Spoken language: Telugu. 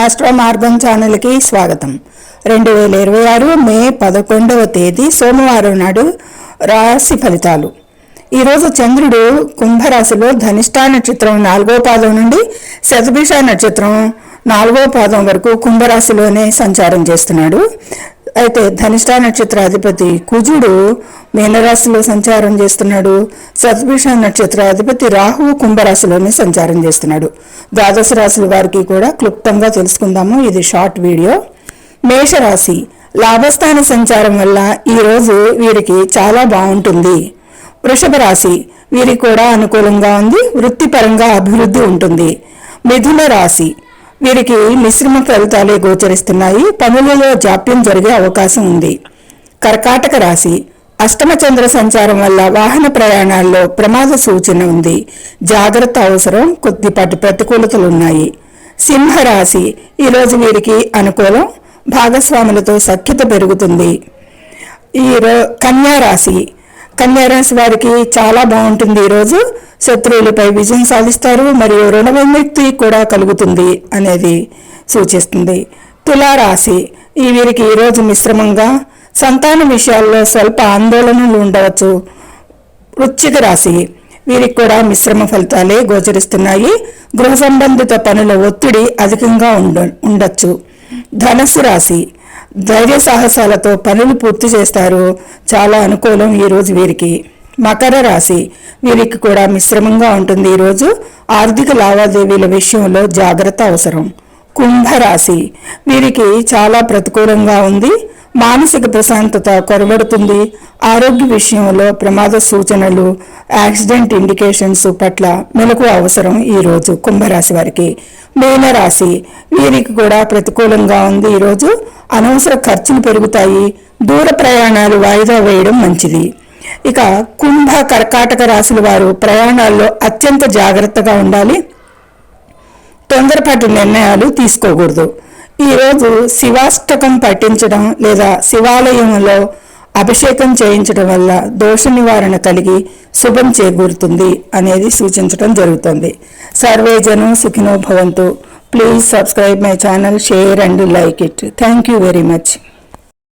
ఆస్ట్రో మార్గం ఛానల్కి స్వాగతం. 2026 మే 11వ తేదీ సోమవారం నాడు రాశి ఫలితాలు. ఈరోజు చంద్రుడు కుంభరాశిలో ధనిష్ఠా నక్షత్రం 4వ పాదం నుండి శతభిష నక్షత్రం 4వ పాదం వరకు కుంభరాశిలోనే సంచారం చేస్తున్నాడు. అయితే ధనిష్ఠా నక్షత్ర అధిపతి కుజుడు మీనరాశిలో సంచారం చేస్తున్నాడు. శతభిష నక్షత్ర అధిపతి రాహువు కుంభరాశిలోనే సంచారం చేస్తున్నాడు. ద్వాదశ రాశుల వారికి కూడా క్లుప్తంగా తెలుసుకుందాము. ఇది షార్ట్ వీడియో. మేషరాశి లాభస్థాన సంచారం వల్ల ఈరోజు వీరికి చాలా బాగుంటుంది. వృషభ రాశి వీరికి కూడా అనుకూలంగా ఉంది. వృత్తిపరంగా అభివృద్ధి ఉంటుంది. మిథున రాశి వీరికి మిశ్రమ ఫలితాలే గోచరిస్తున్నాయి. పనులలో జాప్యం జరిగే అవకాశం ఉంది. కర్కాటక రాశి అష్టమ చంద్ర సంచారం వల్ల వాహన ప్రయాణాల్లో ప్రమాద సూచన ఉంది. జాగ్రత్త అవసరం. కొద్దిపాటి ప్రతికూలతలున్నాయి. సింహరాశి ఈరోజు వీరికి అనుకూలం. భాగస్వాములతో సఖ్యత పెరుగుతుంది. కన్యారాశి వారికి చాలా బాగుంటుంది. ఈరోజు శత్రువులపై విజయం సాధిస్తారు మరియు రుణ విముక్తి కూడా కలుగుతుంది అనేది సూచిస్తుంది. తులారాశి వీరికి ఈరోజు మిశ్రమంగా, సంతాన విషయాల్లో స్వల్ప ఆందోళనలు ఉండవచ్చు. వృశ్చిక రాశి వీరికి కూడా మిశ్రమ ఫలితాలే గోచరిస్తున్నాయి. గృహ సంబంధిత పనుల ఒత్తిడి అధికంగా ఉండొచ్చు. ధనస్సు రాశి ధైర్య సాహసాలతో పనులు పూర్తి చేస్తారు. చాలా అనుకూలం ఈరోజు వీరికి. మకర రాశి వీరికి కూడా మిశ్రమంగా ఉంటుంది. ఈరోజు ఆర్థిక లావాదేవీల విషయంలో జాగ్రత్త అవసరం. కుంభరాశి వీరికి చాలా ప్రతికూలంగా ఉంది. మానసిక ప్రశాంతత కొరబడుతుంది. ఆరోగ్య విషయంలో ప్రమాద సూచనలు, యాక్సిడెంట్ ఇండికేషన్స్ పట్ల మెలకువ అవసరం ఈరోజు కుంభరాశి వారికి. మీనరాశి వీరికి కూడా ప్రతికూలంగా ఉంది. ఈరోజు అనవసర ఖర్చులు పెరుగుతాయి. దూర ప్రయాణాలు వాయిదా వేయడం మంచిది. ఇక కుంభ కర్కాటక రాశుల వారు ప్రయాణాల్లో అత్యంత జాగ్రత్తగా ఉండాలి. తొందరపాటు నిర్ణయాలు తీసుకోకూడదు. ఈరోజు శివాష్టకం పఠించడం లేదా శివాలయంలో అభిషేకం చేయించడం వల్ల దోష నివారణ కలిగి శుభం చేకూరుతుంది అనేది సూచించడం జరుగుతుంది. సర్వే జనం సుఖినో భవంతు. Please subscribe my channel, share and like it. Thank you very much.